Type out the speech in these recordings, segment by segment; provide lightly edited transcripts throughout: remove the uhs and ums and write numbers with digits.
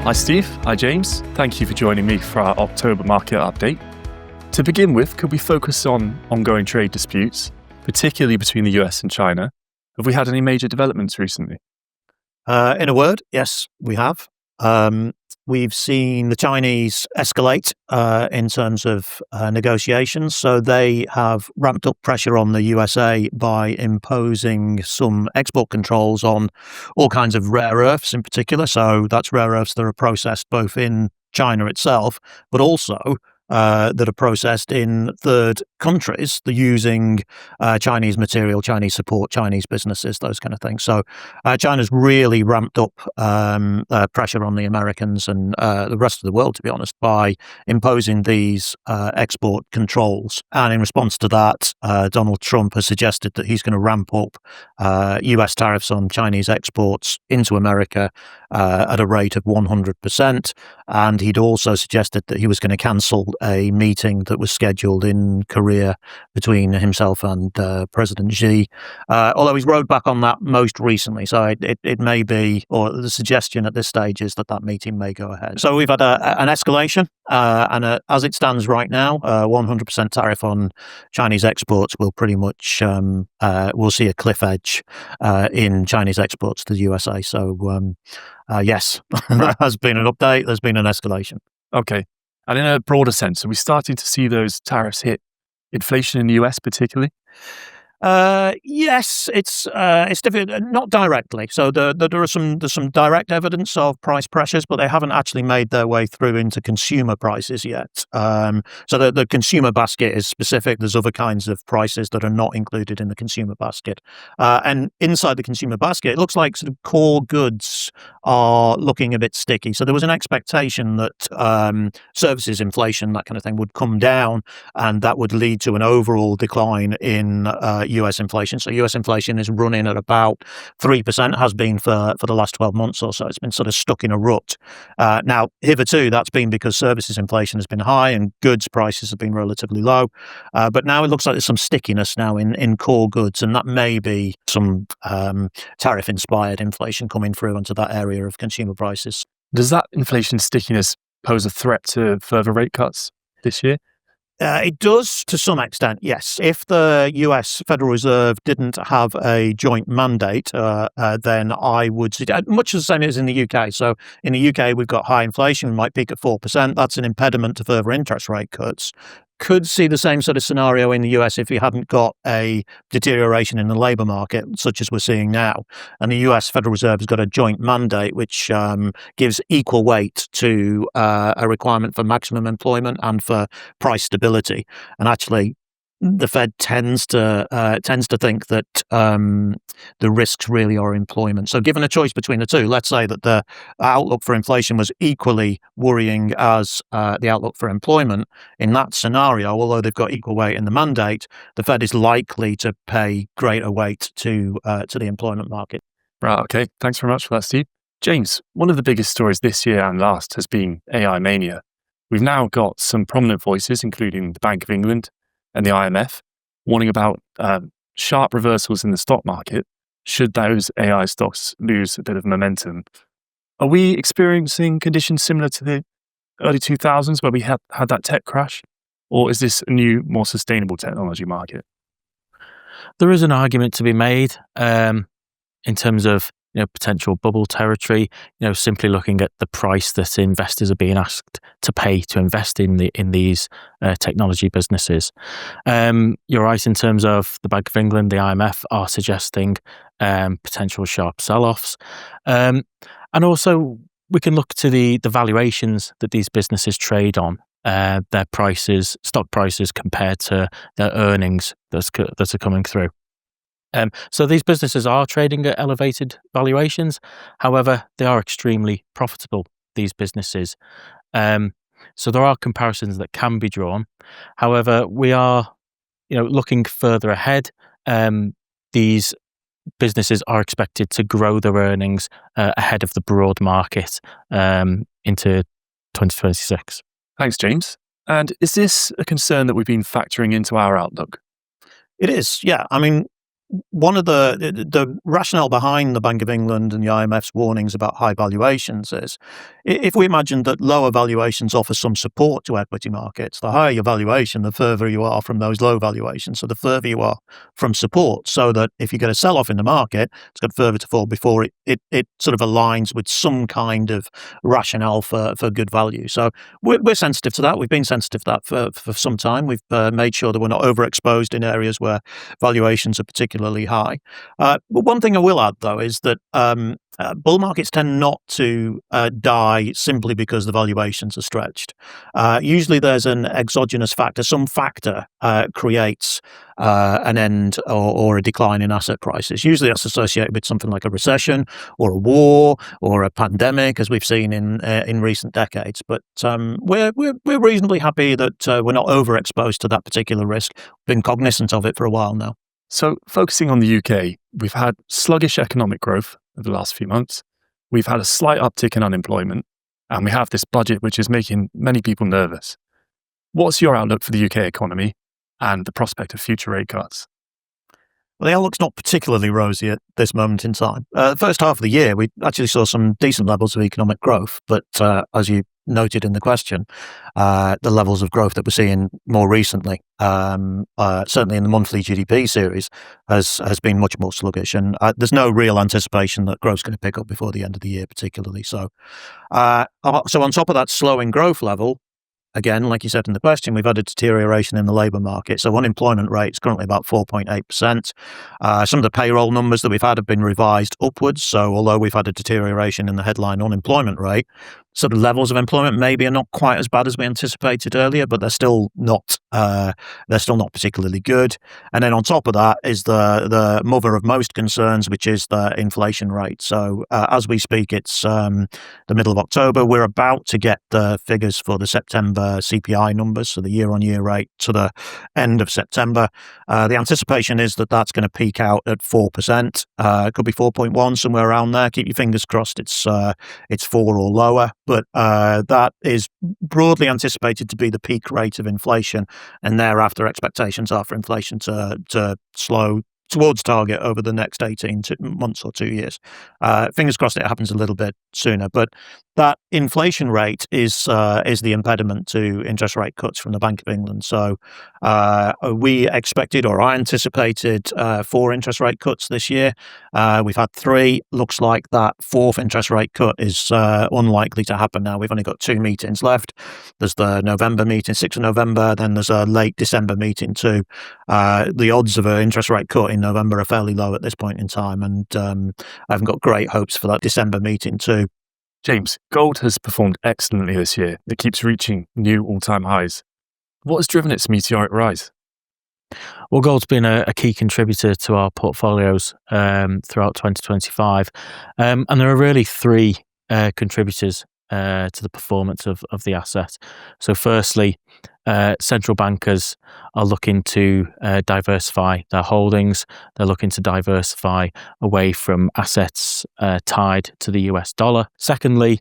Hi Steve, hi James. Thank you for joining me for our October market update. To begin with, could we focus on ongoing trade disputes, particularly between the US and China? Have we had any major developments recently? In a word, yes, we have. We've seen the Chinese escalate in terms of negotiations. So they have ramped up pressure on the USA by imposing some export controls on all kinds of rare earths in particular. So that's rare earths that are processed both in China itself, but also that are processed in third countries. They're using Chinese material, Chinese support, Chinese businesses, those kind of things. So China's really ramped up pressure on the Americans and the rest of the world, to be honest, by imposing these export controls. And in response to that, Donald Trump has suggested that he's going to ramp up US tariffs on Chinese exports into America at a rate of 100%. And he'd also suggested that he was going to cancel a meeting that was scheduled in Korea between himself and President Xi, although he's rode back on that most recently. So it may be, or the suggestion at this stage is that meeting may go ahead. So we've had an escalation, and as it stands right now, 100% tariff on Chinese exports will pretty much, we'll see a cliff edge in Chinese exports to the USA. So yes, there has been an update, there's been an escalation. Okay. And in a broader sense, are we starting to see those tariffs hit inflation in the US particularly? Yes, it's difficult, not directly. So there's some direct evidence of price pressures, but they haven't actually made their way through into consumer prices yet. So the consumer basket is specific. There's other kinds of prices that are not included in the consumer basket. And inside the consumer basket, it looks like sort of core goods are looking a bit sticky. So there was an expectation that services inflation, that kind of thing, would come down, and that would lead to an overall decline in US inflation. So US inflation is running at about 3%, has been for the last 12 months or so. It's been sort of stuck in a rut. Now, hitherto, that's been because services inflation has been high and goods prices have been relatively low. But now it looks like there's some stickiness now in core goods, and that may be some tariff-inspired inflation coming through into that area of consumer prices. Does that inflation stickiness pose a threat to further rate cuts this year? It does to some extent, yes. If the US Federal Reserve didn't have a joint mandate, then I would see much the same as in the UK. So in the UK, we've got high inflation, we might peak at 4%. That's an impediment to further interest rate cuts. Could see the same sort of scenario in the US if you hadn't got a deterioration in the labour market, such as we're seeing now. And the US Federal Reserve has got a joint mandate which gives equal weight to a requirement for maximum employment and for price stability. And actually, the Fed tends to think that the risks really are employment. So given a choice between the two, let's say that the outlook for inflation was equally worrying as the outlook for employment. In that scenario, although they've got equal weight in the mandate, the Fed is likely to pay greater weight to the employment market. Right, okay. Thanks very much for that, Steve. James, one of the biggest stories this year and last has been AI mania. We've now got some prominent voices, including the Bank of England and the IMF, warning about sharp reversals in the stock market should those AI stocks lose a bit of momentum. Are we experiencing conditions similar to the early 2000s where we had that tech crash? Or is this a new, more sustainable technology market? There is an argument to be made in terms of potential bubble territory. Simply looking at the price that investors are being asked to pay to invest in these technology businesses. You're right in terms of the Bank of England, the IMF are suggesting potential sharp sell-offs, and also we can look to the valuations that these businesses trade on. Their prices, stock prices, compared to their earnings that are coming through. So these businesses are trading at elevated valuations. However, they are extremely profitable, these businesses. So there are comparisons that can be drawn. However, we are, looking further ahead. These businesses are expected to grow their earnings ahead of the broad market into 2026. Thanks, James. And is this a concern that we've been factoring into our outlook? It is, yeah. I mean, one of the rationale behind the Bank of England and the IMF's warnings about high valuations is if we imagine that lower valuations offer some support to equity markets, the higher your valuation, the further you are from those low valuations. So the further you are from support, so that if you get a sell-off in the market, it's got further to fall before it sort of aligns with some kind of rationale for good value. So we're sensitive to that. We've been sensitive to that for some time. We've made sure that we're not overexposed in areas where valuations are particularly high. But one thing I will add, though, is that bull markets tend not to die simply because the valuations are stretched. Usually there's an exogenous factor. Some factor creates an end or a decline in asset prices. Usually that's associated with something like a recession or a war or a pandemic, as we've seen in recent decades. But we're reasonably happy that we're not overexposed to that particular risk. Been cognizant of it for a while now. So focusing on the UK, we've had sluggish economic growth over the last few months. We've had a slight uptick in unemployment, and we have this budget which is making many people nervous. What's your outlook for the UK economy and the prospect of future rate cuts? Well, the outlook's not particularly rosy at this moment in time. The first half of the year, we actually saw some decent levels of economic growth, but as you noted in the question, the levels of growth that we're seeing more recently, certainly in the monthly GDP series, has been much more sluggish, and there's no real anticipation that growth's going to pick up before the end of the year, particularly. So on top of that slowing growth level, again, like you said in the question, we've had a deterioration in the labour market. So unemployment rate is currently about 4.8%. Some of the payroll numbers that we've had have been revised upwards. So although we've had a deterioration in the headline unemployment rate, sort of levels of employment maybe are not quite as bad as we anticipated earlier, but they're still not particularly good. And then on top of that is the mother of most concerns, which is the inflation rate. So as we speak, it's the middle of October. We're about to get the figures for the September CPI numbers, so the year-on-year rate to the end of September. The anticipation is that that's going to peak out at 4%. It could be 4.1, somewhere around there. Keep your fingers crossed it's 4 or lower. But that is broadly anticipated to be the peak rate of inflation, and thereafter expectations are for inflation to slow towards target over the next 18 months or 2 years. Fingers crossed it happens a little bit sooner, but that inflation rate is the impediment to interest rate cuts from the Bank of England. So we expected, or I anticipated, 4 interest rate cuts this year. We've had 3. Looks like that 4th interest rate cut is unlikely to happen now. We've only got 2 meetings left. There's the November meeting, 6th of November, then there's a late December meeting too. The odds of an interest rate cut in November are fairly low at this point in time, and I haven't got great hopes for that December meeting too. James, gold has performed excellently this year. It keeps reaching new all-time highs. What has driven its meteoric rise? Well, gold's been a key contributor to our portfolios throughout 2025. And there are really 3 contributors to the performance of the asset. So firstly, central bankers are looking to diversify their holdings. They're looking to diversify away from assets tied to the US dollar. Secondly,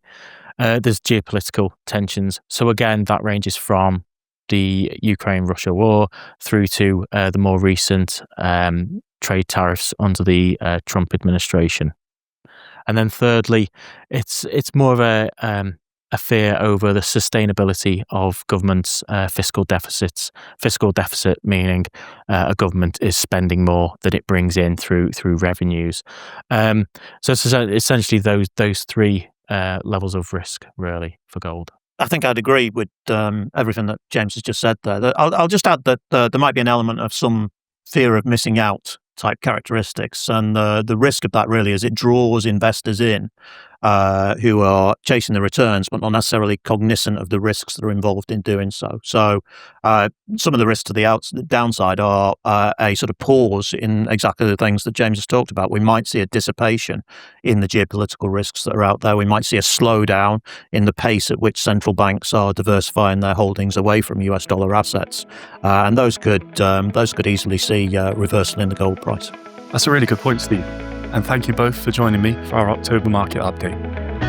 there's geopolitical tensions. So again, that ranges from the Ukraine-Russia war through to the more recent trade tariffs under the Trump administration. And then thirdly, it's more of a fear over the sustainability of government's fiscal deficits. Fiscal deficit meaning a government is spending more than it brings in through revenues. So it's essentially those 3 levels of risk really for gold. I think I'd agree with everything that James has just said there. I'll just add that there might be an element of some fear of missing out type characteristics, and the risk of that really is it draws investors in who are chasing the returns but not necessarily cognizant of the risks that are involved in doing so. So some of the risks to the downside are a sort of pause in exactly the things that James has talked about. We might see a dissipation in the geopolitical risks that are out there. We might see a slowdown in the pace at which central banks are diversifying their holdings away from US dollar assets, and those could easily see reversal in the gold price. That's a really good point, Steve. And thank you both for joining me for our October market update.